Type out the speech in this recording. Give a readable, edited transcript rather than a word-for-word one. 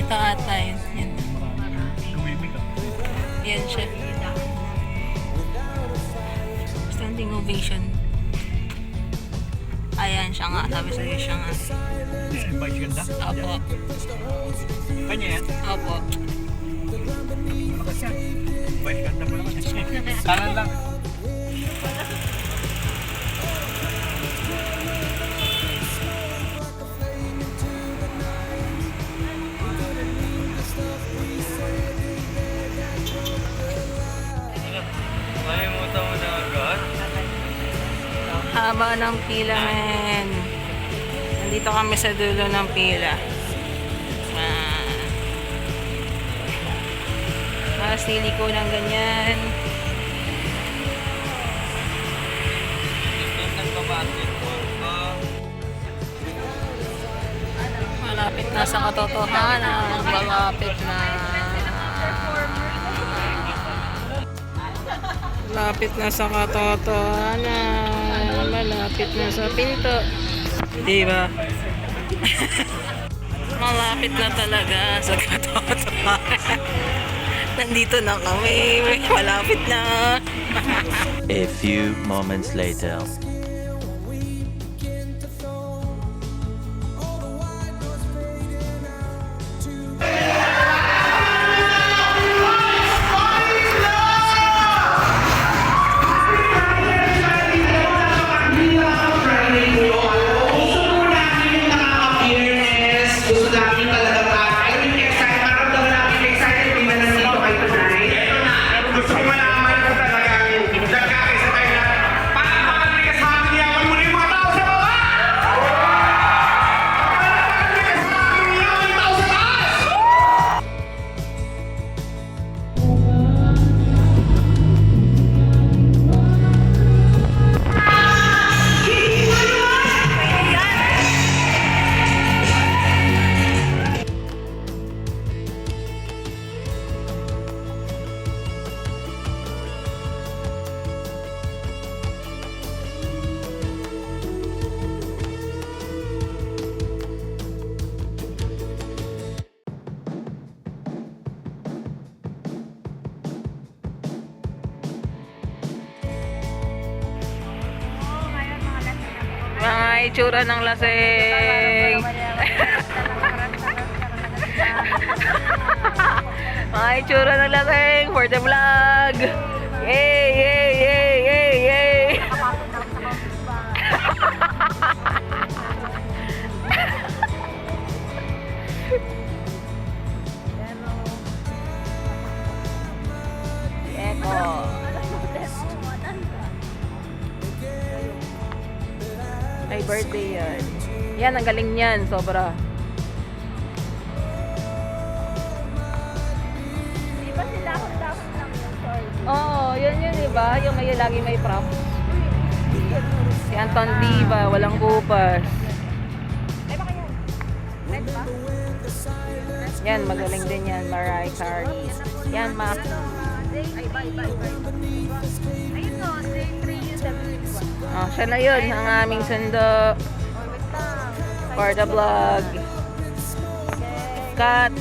Ito ata yun. Yan. Yan siya. Standing ovation. Ayan siya nga. Sabi sa'yo siya nga. Vice ganda? Opo. Kanya yan? Opo. Malakas yan. Vice ganda mo naman. Kanan lang. Malimutan mo na agad? Haba ng pila, men. Nandito kami sa dulo ng pila. Sili ko ng ganyan. Malapit na sa katotohanan. Malapit na. Malapit na sa katotohanan. Malapit na sa pinto. Di ba? Malapit na talaga sa katotohanan. Nandito na kami. Malapit na. A few moments later. Mga itsura ng lasing. Mga itsura ng lasing for the vlog. Yay, yay, yay, yay, yay. Eko. Ay, birthday yan. Yan, ang galing niyan. Sobra. Di ba sila hot-dog lang yung toy? Oo, yun yun, diba? Yung may lagi may prop. Si Anton Diva, walang bupas. Ay, baka yan. Red ba? Yan, magaling din yan. Mariah Carey. Yan, ma. Ay, bye. Ayun o, day 3 yung 761. Oh, siya na yun, ang aming sundo Oh, wait lang. for the vlog. Cut.